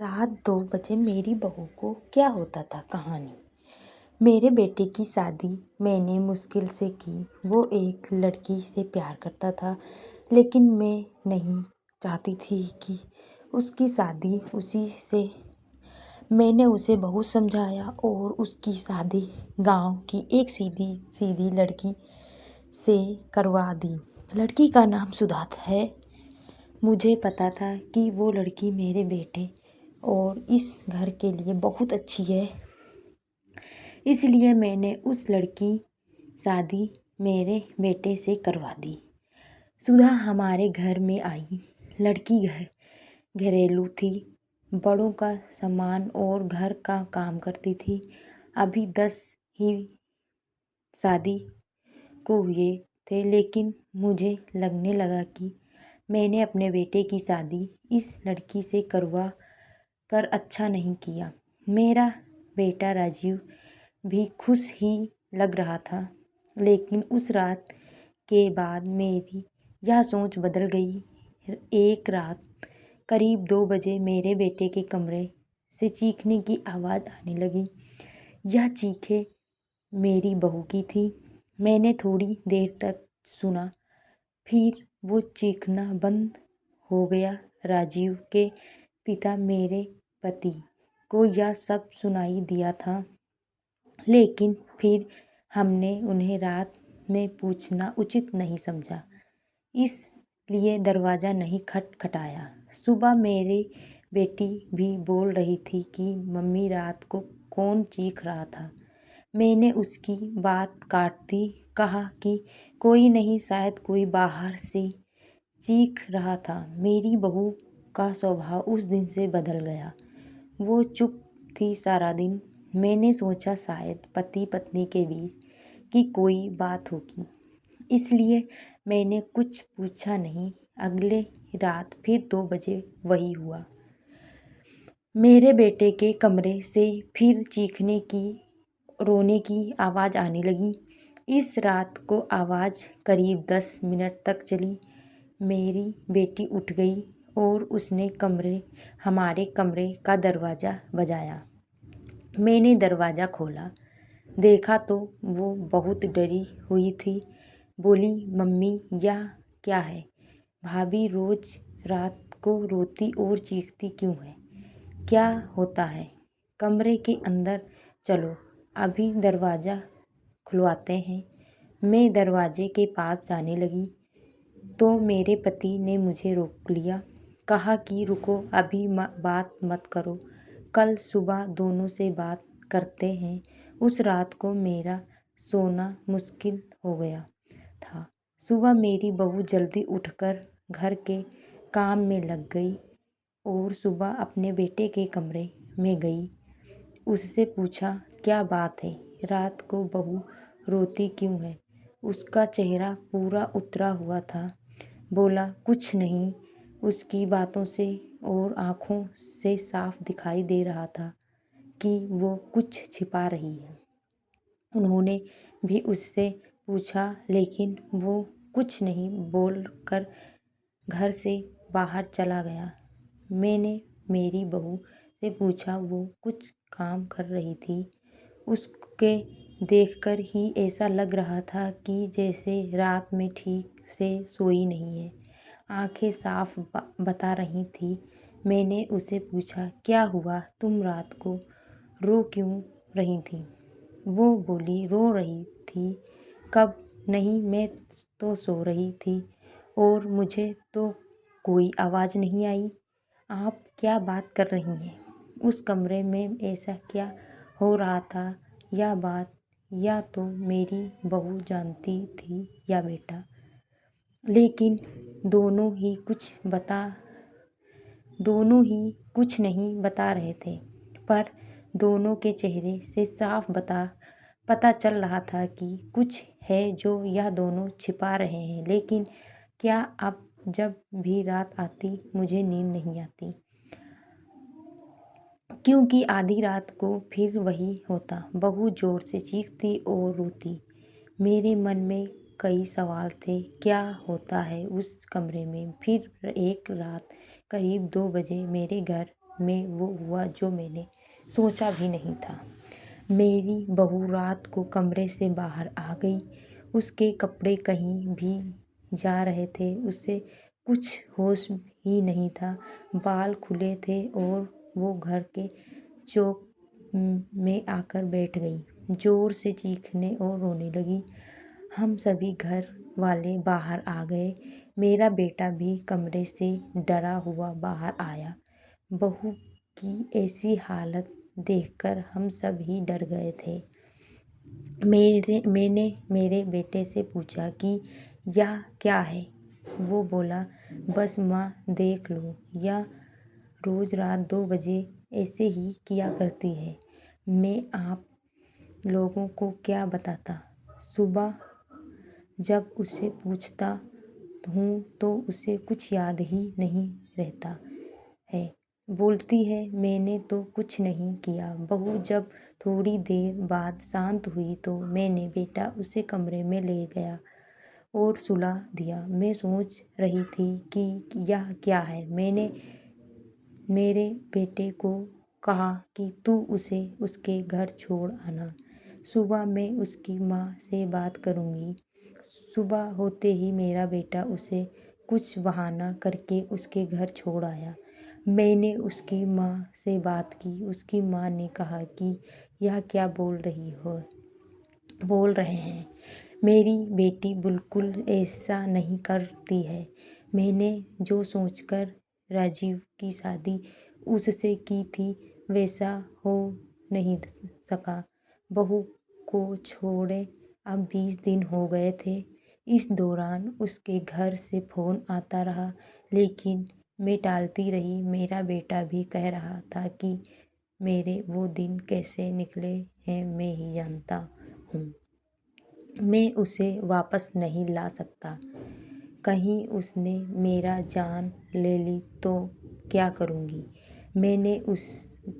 रात 2 बजे मेरी बहू को क्या होता था कहानी। मेरे बेटे की शादी मैंने मुश्किल से की। वो एक लड़की से प्यार करता था, लेकिन मैं नहीं चाहती थी कि उसकी शादी उसी से। मैंने उसे बहुत समझाया और उसकी शादी गांव की एक सीधी सीधी लड़की से करवा दी। लड़की का नाम सुधा है। मुझे पता था कि वो लड़की मेरे बेटे और इस घर के लिए बहुत अच्छी है, इसलिए मैंने उस लड़की शादी मेरे बेटे से करवा दी। सुधा हमारे घर में आई। लड़की घरेलू थी, बड़ों का सामान और घर का काम करती थी। अभी 10 ही शादी को हुए थे, लेकिन मुझे लगने लगा कि मैंने अपने बेटे की शादी इस लड़की से करवा कर अच्छा नहीं किया। मेरा बेटा राजीव भी खुश ही लग रहा था, लेकिन उस रात के बाद मेरी यह सोच बदल गई। एक रात करीब 2 बजे मेरे बेटे के कमरे से चीखने की आवाज़ आने लगी। यह चीखें मेरी बहू की थी। मैंने थोड़ी देर तक सुना, फिर वो चीखना बंद हो गया। राजीव के पिता मेरे पति को यह सब सुनाई दिया था, लेकिन फिर हमने उन्हें रात में पूछना उचित नहीं समझा, इसलिए दरवाज़ा नहीं खटखटाया। सुबह मेरी बेटी भी बोल रही थी कि मम्मी रात को कौन चीख रहा था। मैंने उसकी बात काट दी, कहा कि कोई नहीं, शायद कोई बाहर से चीख रहा था। मेरी बहू का स्वभाव उस दिन से बदल गया। वो चुप थी सारा दिन। मैंने सोचा शायद पति पत्नी के बीच की कोई बात होगी, इसलिए मैंने कुछ पूछा नहीं। अगले रात फिर 2 बजे वही हुआ। मेरे बेटे के कमरे से फिर चीखने की, रोने की आवाज़ आने लगी। इस रात को आवाज़ करीब 10 मिनट तक चली। मेरी बेटी उठ गई और उसने हमारे कमरे का दरवाज़ा बजाया। मैंने दरवाज़ा खोला, देखा तो वो बहुत डरी हुई थी। बोली, मम्मी यह क्या है? भाभी रोज़ रात को रोती और चीखती क्यों है? क्या होता है? कमरे के अंदर चलो, अभी दरवाज़ा खुलवाते हैं। मैं दरवाजे के पास जाने लगी तो मेरे पति ने मुझे रोक लिया। कहा कि रुको, अभी बात मत करो, कल सुबह दोनों से बात करते हैं। उस रात को मेरा सोना मुश्किल हो गया था। सुबह मेरी बहू जल्दी उठकर घर के काम में लग गई और सुबह अपने बेटे के कमरे में गई। उससे पूछा, क्या बात है? रात को बहू रोती क्यों है? उसका चेहरा पूरा उतरा हुआ था। बोला, कुछ नहीं। उसकी बातों से और आँखों से साफ दिखाई दे रहा था कि वो कुछ छिपा रही है। उन्होंने भी उससे पूछा, लेकिन वो कुछ नहीं बोलकर घर से बाहर चला गया। मैंने मेरी बहू से पूछा, वो कुछ काम कर रही थी। उसके देखकर ही ऐसा लग रहा था कि जैसे रात में ठीक से सोई नहीं है। आंखें साफ बता रही थी। मैंने उसे पूछा, क्या हुआ? तुम रात को रो क्यों रही थी? वो बोली, रो रही थी? कब? नहीं, मैं तो सो रही थी और मुझे तो कोई आवाज़ नहीं आई। आप क्या बात कर रही हैं? उस कमरे में ऐसा क्या हो रहा था? यह बात या तो मेरी बहू जानती थी या बेटा, लेकिन दोनों ही कुछ नहीं बता रहे थे। पर दोनों के चेहरे से साफ पता चल रहा था कि कुछ है जो यह दोनों छिपा रहे हैं। लेकिन क्या? अब जब भी रात आती मुझे नींद नहीं आती, क्योंकि आधी रात को फिर वही होता। बहू जोर से चीखती और रोती। मेरे मन में कई सवाल थे। क्या होता है उस कमरे में? फिर एक रात करीब 2 बजे मेरे घर में वो हुआ जो मैंने सोचा भी नहीं था। मेरी बहू रात को कमरे से बाहर आ गई। उसके कपड़े कहीं भी जा रहे थे, उसे कुछ होश ही नहीं था। बाल खुले थे और वो घर के चौक में आकर बैठ गई, ज़ोर से चीखने और रोने लगी। हम सभी घर वाले बाहर आ गए। मेरा बेटा भी कमरे से डरा हुआ बाहर आया। बहू की ऐसी हालत देखकर हम सब ही डर गए थे। मैंने मेरे बेटे से पूछा कि यह क्या है। वो बोला, बस माँ देख लो, यह रोज़ रात 2 बजे ऐसे ही किया करती है। मैं आप लोगों को क्या बताता। सुबह जब उससे पूछता हूँ तो उसे कुछ याद ही नहीं रहता है। बोलती है मैंने तो कुछ नहीं किया। बहू जब थोड़ी देर बाद शांत हुई तो मैंने बेटा उसे कमरे में ले गया और सुला दिया। मैं सोच रही थी कि यह क्या है। मैंने मेरे बेटे को कहा कि तू उसे उसके घर छोड़ आना। सुबह मैं उसकी माँ से बात करूँगी। सुबह होते ही मेरा बेटा उसे कुछ बहाना करके उसके घर छोड़ आया। मैंने उसकी माँ से बात की। उसकी माँ ने कहा कि यह क्या बोल रहे हैं। मेरी बेटी बिल्कुल ऐसा नहीं करती है। मैंने जो सोचकर राजीव की शादी उससे की थी वैसा हो नहीं सका। बहू को छोड़े अब 20 दिन हो गए थे। इस दौरान उसके घर से फ़ोन आता रहा, लेकिन मैं टालती रही। मेरा बेटा भी कह रहा था कि मेरे वो दिन कैसे निकले हैं मैं ही जानता हूँ। मैं उसे वापस नहीं ला सकता। कहीं उसने मेरा जान ले ली तो क्या करूँगी। मैंने उस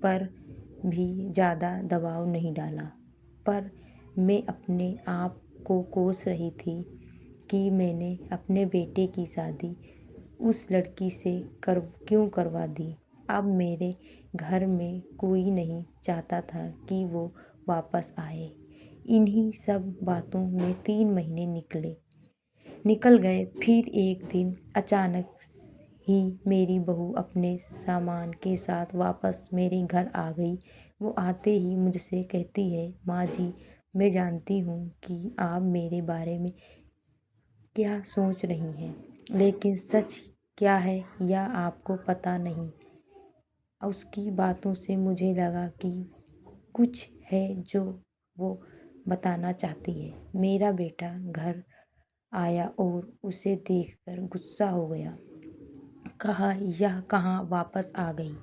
पर भी ज़्यादा दबाव नहीं डाला, पर मैं अपने आप को कोस रही थी कि मैंने अपने बेटे की शादी उस लड़की से क्यों करवा दी। अब मेरे घर में कोई नहीं चाहता था कि वो वापस आए। इन्हीं सब बातों में 3 महीने निकल गए। फिर एक दिन अचानक ही मेरी बहू अपने सामान के साथ वापस मेरे घर आ गई। वो आते ही मुझसे कहती है, माँ जी, मैं जानती हूँ कि आप मेरे बारे में क्या सोच रही हैं, लेकिन सच क्या है यह आपको पता नहीं। उसकी बातों से मुझे लगा कि कुछ है जो वो बताना चाहती है। मेरा बेटा घर आया और उसे देखकर गुस्सा हो गया। कहा, यह कहाँ वापस आ गई।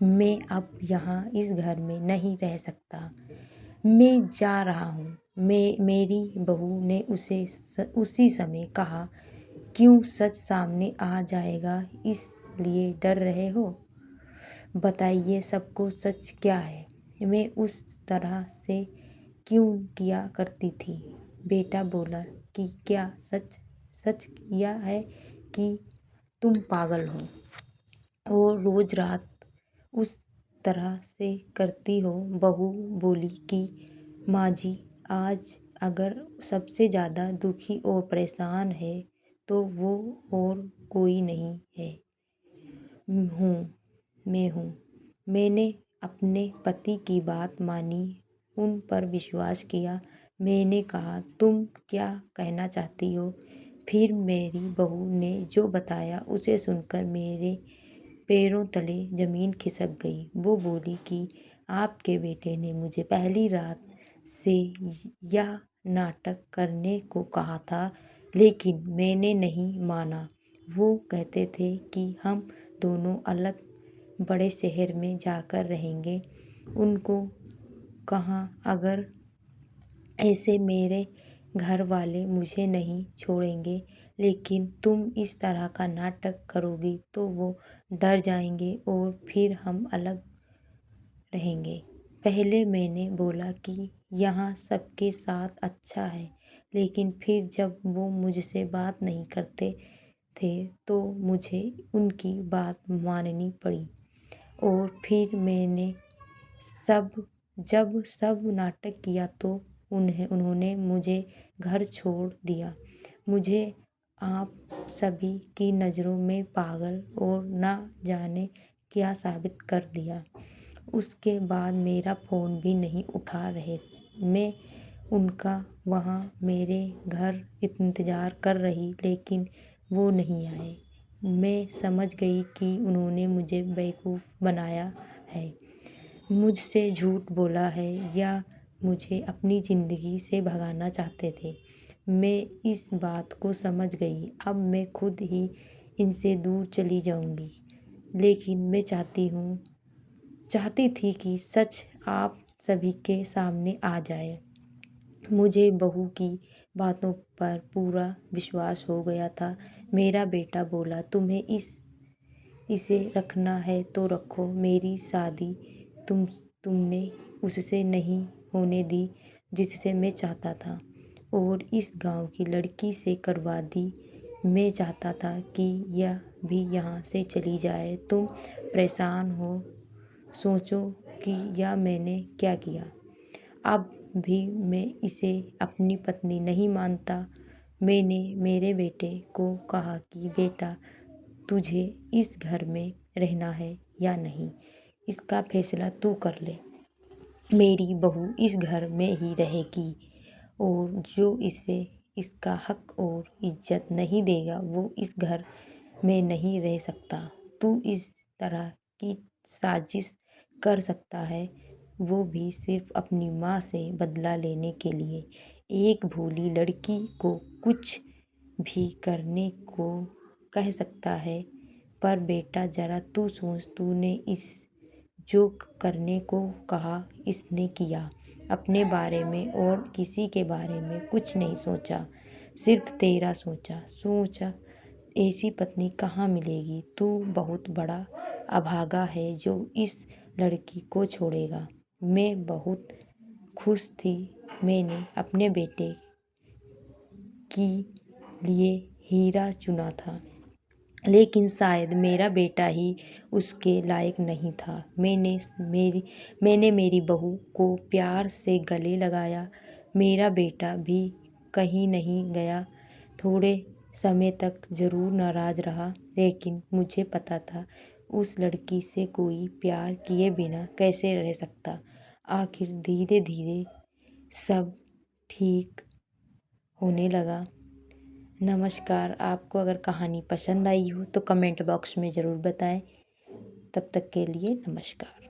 मैं अब यहाँ इस घर में नहीं रह सकता। मैं जा रहा हूँ। मेरी बहू ने उसी समय कहा, क्यों सच सामने आ जाएगा इसलिए डर रहे हो। बताइए सबको सच क्या है। मैं उस तरह से क्यों किया करती थी। बेटा बोला कि क्या सच सच यह है कि तुम पागल हो और रोज रात उस तरह से करती हो। बहू बोली कि माँ जी, आज अगर सबसे ज़्यादा दुखी और परेशान है तो वो और कोई नहीं है, मैं हूँ। मैंने अपने पति की बात मानी, उन पर विश्वास किया। मैंने कहा, तुम क्या कहना चाहती हो। फिर मेरी बहू ने जो बताया उसे सुनकर मेरे पैरों तले ज़मीन खिसक गई। वो बोली कि आपके बेटे ने मुझे पहली रात से यह नाटक करने को कहा था, लेकिन मैंने नहीं माना। वो कहते थे कि हम दोनों अलग बड़े शहर में जाकर रहेंगे। उनको कहाँ, अगर ऐसे मेरे घर वाले मुझे नहीं छोड़ेंगे, लेकिन तुम इस तरह का नाटक करोगी तो वो डर जाएंगे और फिर हम अलग रहेंगे। पहले मैंने बोला कि यहाँ सबके साथ अच्छा है, लेकिन फिर जब वो मुझसे बात नहीं करते थे तो मुझे उनकी बात माननी पड़ी और फिर मैंने जब सब नाटक किया तो उन्होंने मुझे घर छोड़ दिया। मुझे आप सभी की नज़रों में पागल और ना जाने क्या साबित कर दिया। उसके बाद मेरा फ़ोन भी नहीं उठा रहे। मैं उनका वहाँ मेरे घर इंतज़ार कर रही, लेकिन वो नहीं आए। मैं समझ गई कि उन्होंने मुझे बेवकूफ़ बनाया है, मुझसे झूठ बोला है या मुझे अपनी ज़िंदगी से भगाना चाहते थे। मैं इस बात को समझ गई। अब मैं खुद ही इनसे दूर चली जाऊंगी। लेकिन मैं चाहती थी कि सच आप सभी के सामने आ जाए। मुझे बहू की बातों पर पूरा विश्वास हो गया था। मेरा बेटा बोला, तुम्हें इसे रखना है तो रखो। मेरी शादी तुमने उससे नहीं होने दी जिससे मैं चाहता था, और इस गांव की लड़की से करवा दी। मैं चाहता था कि यह भी यहाँ से चली जाए। तुम परेशान हो, सोचो कि यह मैंने क्या किया। अब भी मैं इसे अपनी पत्नी नहीं मानता। मैंने मेरे बेटे को कहा कि बेटा, तुझे इस घर में रहना है या नहीं, इसका फैसला तू कर ले। मेरी बहू इस घर में ही रहेगी, और जो इसे इसका हक और इज्जत नहीं देगा वो इस घर में नहीं रह सकता। तू इस तरह की साजिश कर सकता है, वो भी सिर्फ अपनी माँ से बदला लेने के लिए। एक भोली लड़की को कुछ भी करने को कह सकता है, पर बेटा ज़रा तू सोच, तूने इस जो करने को कहा इसने किया। अपने बारे में और किसी के बारे में कुछ नहीं सोचा, सिर्फ तेरा सोचा। ऐसी पत्नी कहाँ मिलेगी। तू बहुत बड़ा अभागा है जो इस लड़की को छोड़ेगा। मैं बहुत खुश थी। मैंने अपने बेटे के लिए हीरा चुना था, लेकिन शायद मेरा बेटा ही उसके लायक नहीं था। मैंने मेरी बहू को प्यार से गले लगाया। मेरा बेटा भी कहीं नहीं गया। थोड़े समय तक ज़रूर नाराज़ रहा, लेकिन मुझे पता था उस लड़की से कोई प्यार किए बिना कैसे रह सकता। आखिर धीरे धीरे सब ठीक होने लगा। नमस्कार। आपको अगर कहानी पसंद आई हो तो कमेंट बॉक्स में ज़रूर बताएं। तब तक के लिए नमस्कार।